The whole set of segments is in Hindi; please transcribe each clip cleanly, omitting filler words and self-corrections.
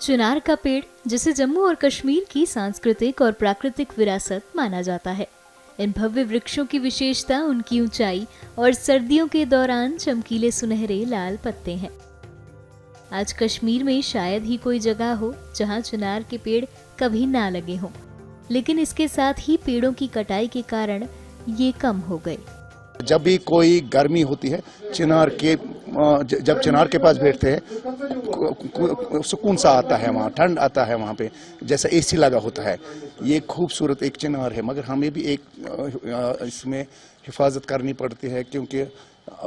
चिनार का पेड़, जिसे जम्मू और कश्मीर की सांस्कृतिक और प्राकृतिक विरासत माना जाता है। इन भव्य वृक्षों की विशेषता उनकी ऊंचाई और सर्दियों के दौरान चमकीले सुनहरे लाल पत्ते हैं। आज कश्मीर में शायद ही कोई जगह हो जहां चिनार के पेड़ कभी ना लगे हों, लेकिन इसके साथ ही पेड़ों की कटाई के कारण ये कम हो गए। जब भी कोई गर्मी होती है, जब चिनार के पास बैठते हैं, सुकून सा आता है, वहाँ ठंड आता है, वहाँ पे जैसा एसी लगा होता है। ये खूबसूरत एक चिनार है, मगर हमें भी एक इसमें हिफाजत करनी पड़ती है, क्योंकि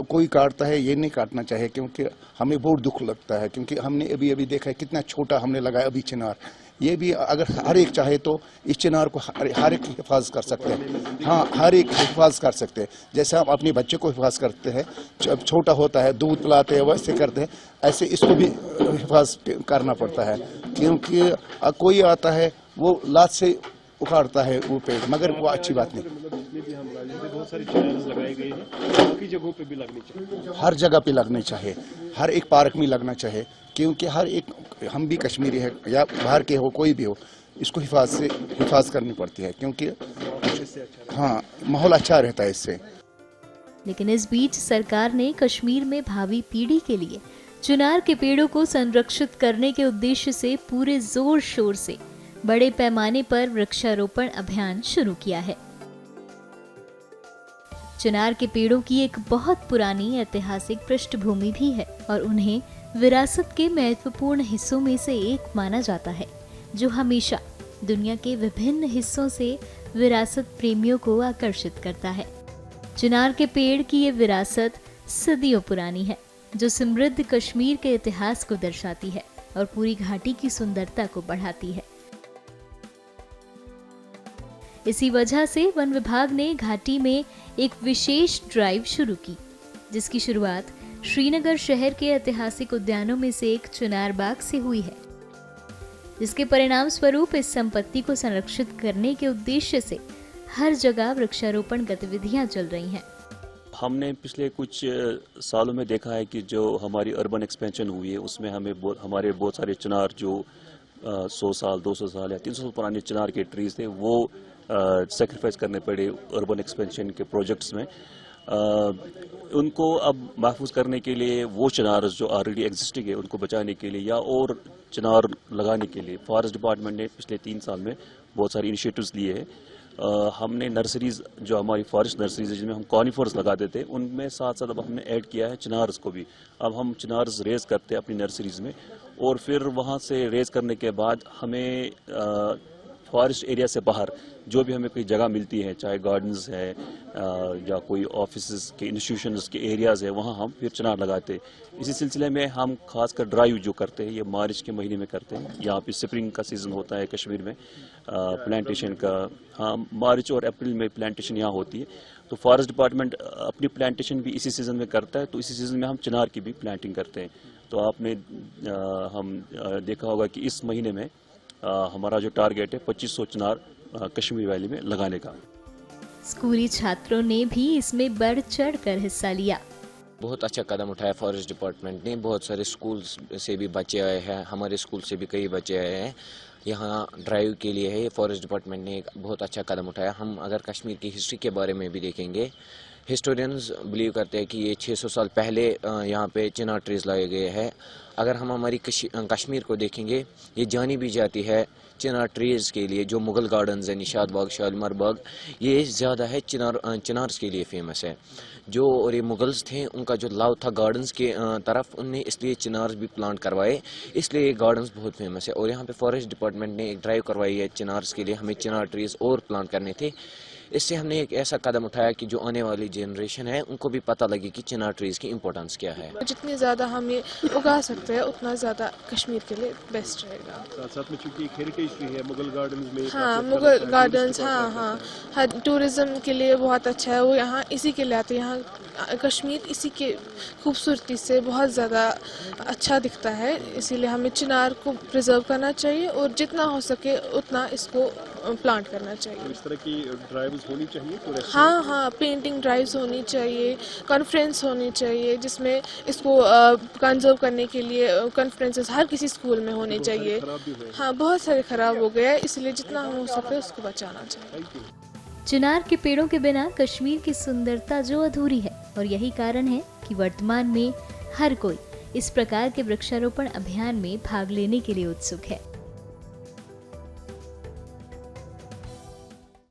कोई काटता है, ये नहीं काटना चाहिए, क्योंकि हमें बहुत दुख लगता है, क्योंकि हमने अभी देखा है कितना छोटा हमने लगाया अभी चिनार। ये भी अगर हर एक चाहे तो इस चिनार को हर एक हिफाजत कर सकते हैं। हाँ, हर एक हिफाजत कर सकते हैं। जैसे हम अपने बच्चे को हिफाजत करते हैं, जब छोटा होता है दूध पिलाते हैं, वैसे करते हैं, ऐसे इसको भी हिफाजत करना पड़ता है, क्योंकि कोई आता है वो लात से उखाड़ता है वो पेड़, मगर वो अच्छी बात नहीं। बहुत सारी चिनार लगाई गई है, बाकी जगहों पे भी लगनी चाहिए, हर जगह पे लगनी चाहिए, हर एक पार्क में लगना चाहिए, क्योंकि हर एक, हम भी कश्मीरी है या बाहर के हो, कोई भी हो, इसको हिफाजत करनी पड़ती है, क्योंकि हाँ, माहौल अच्छा रहता है इससे। लेकिन इस बीच सरकार ने कश्मीर में भावी पीढ़ी के लिए चिनार के पेड़ों को संरक्षित करने के उद्देश्य से पूरे जोर शोर से बड़े पैमाने पर वृक्षारोपण अभियान शुरू किया है। चिनार के पेड़ों की एक बहुत पुरानी ऐतिहासिक पृष्ठभूमि भी है और उन्हें विरासत के महत्वपूर्ण हिस्सों में से एक माना जाता है, जो हमेशा दुनिया के विभिन्न हिस्सों से विरासत प्रेमियों को आकर्षित करता है। चिनार के पेड़ की ये विरासत सदियों पुरानी है, जो समृद्ध कश्मीर के इतिहास को दर्शाती है और पूरी घाटी की सुंदरता को बढ़ाती है। इसी वजह से वन विभाग ने घाटी में एक विशेष ड्राइव शुरू की, जिसकी शुरुआत श्रीनगर शहर के ऐतिहासिक उद्यानों में से एक चिनार बाग से हुई है, जिसके परिणाम स्वरूप इस संपत्ति को संरक्षित करने के उद्देश्य से हर जगह वृक्षारोपण गतिविधियां चल रही हैं। हमने पिछले कुछ सालों में देखा है कि जो हमारी अर्बन एक्सपेंशन हुई है, उसमें हमारे बहुत सारे चिनार जो 100 साल 200 साल या 300 साल पुराने चिनार के ट्रीज थे, वो सेक्रीफाइस करने पड़े अर्बन एक्सपेंशन के प्रोजेक्ट्स में। उनको अब महफूज करने के लिए वो चिनार जो ऑलरेडी एग्जिस्टिंग है, उनको बचाने के लिए या और चिनार लगाने के लिए फॉरेस्ट डिपार्टमेंट ने पिछले 3 साल में बहुत सारे इनिशिएटिव्स लिए हैं। हमने नर्सरीज, जो हमारी फॉरेस्ट नर्सरीज जिनमें हम कॉनिफर्स लगाते थे, उनमें साथ साथ अब हमने ऐड किया है चिनार्स को भी। अब हम चिनार्स रेज करते हैं अपनी नर्सरीज में, और फिर वहाँ से रेज करने के बाद हमें फॉरेस्ट एरिया से बाहर जो भी हमें कोई जगह मिलती है, चाहे गार्डन्स है या कोई ऑफिस के इंस्टीट्यूशंस के एरियाज है, वहाँ हम फिर चिनार लगाते हैं। इसी सिलसिले में हम खासकर ड्राइव जो करते हैं, ये मार्च के महीने में करते हैं। यहाँ पे स्प्रिंग का सीजन होता है कश्मीर में, प्लांटेशन का। हाँ, मार्च और अप्रैल में प्लांटेशन यहाँ होती है, तो फॉरेस्ट डिपार्टमेंट अपनी प्लांटेशन भी इसी सीजन में करता है, तो इसी सीजन में हम चिनार की भी प्लांटिंग करते हैं। तो आपने हम देखा होगा कि इस महीने में हमारा जो टारगेट है 2500 चिनार कश्मीर वैली में लगाने का। स्कूली छात्रों ने भी इसमें बढ़ चढ़ कर हिस्सा लिया। बहुत अच्छा कदम उठाया फॉरेस्ट डिपार्टमेंट ने। बहुत सारे स्कूल से भी बच्चे आए हैं, हमारे स्कूल से भी कई बच्चे आए हैं यहाँ ड्राइव के लिए है। फॉरेस्ट डिपार्टमेंट ने एक बहुत अच्छा कदम उठाया। हम अगर कश्मीर की हिस्ट्री के बारे में भी देखेंगे, हिस्टोरियंस बिलीव करते हैं कि ये 600 साल पहले यहाँ पे चिनार ट्रीज लगाए गए हैं। अगर हम हमारी कश्मीर को देखेंगे, ये जानी भी जाती है चिनार ट्रीज के लिए। जो मुगल गार्डन्स है, निशात बाग, शालीमार बाग, ये ज़्यादा है चिनार्स के लिए फेमस है। जो और ये मुगल्स थे, उनका जो लव था गार्डन्स के तरफ, उनने इसलिए चिनार्स भी प्लांट करवाए, इसलिए ये गार्डन्स बहुत फेमस है। और यहाँ पे फॉरेस्ट डिपार्टमेंट ने एक ड्राइव करवाई है चिनार्स के लिए, हमें चिनार ट्रीज और प्लांट करने थे। इससे हमने एक ऐसा कदम उठाया कि जो आने वाली जनरेशन है उनको भी पता लगे कि चिनार ट्रीज की इम्पोर्टेंस क्या है। जितनी ज़्यादा हम ये उगा सकते हैं, उतना ज़्यादा कश्मीर के लिए बेस्ट रहेगा। साथ में चूंकि एक हेरिटेज ट्री है मुगल गार्डन्स में। हाँ, मुगल गार्डन्स, हाँ, हर टूरिज्म के लिए बहुत अच्छा है। वो यहाँ इसी के लिए आते हैं। यहाँ कश्मीर इसी के खूबसूरती से बहुत ज़्यादा अच्छा दिखता है, इसीलिए हमें चिनार को प्रिजर्व करना चाहिए और जितना हो सके उतना इसको प्लांट करना चाहिए। तो इस तरह की ड्राइव्स होनी चाहिए पूरे हाँ हाँ, पेंटिंग ड्राइव्स होनी चाहिए, कॉन्फ्रेंस होनी चाहिए जिसमें इसको कंजर्व करने के लिए कॉन्फ्रेंसेस हर किसी स्कूल में होने चाहिए। खराब भी हुए। हाँ, बहुत सारे खराब हो गए हैं, इसलिए जितना हो सके उसको बचाना चाहिए। Thank you. चिनार के पेड़ों के बिना कश्मीर की सुंदरता जो अधूरी है, और यही कारण है कि वर्तमान में हर कोई इस प्रकार के वृक्षारोपण अभियान में भाग लेने के लिए उत्सुक है।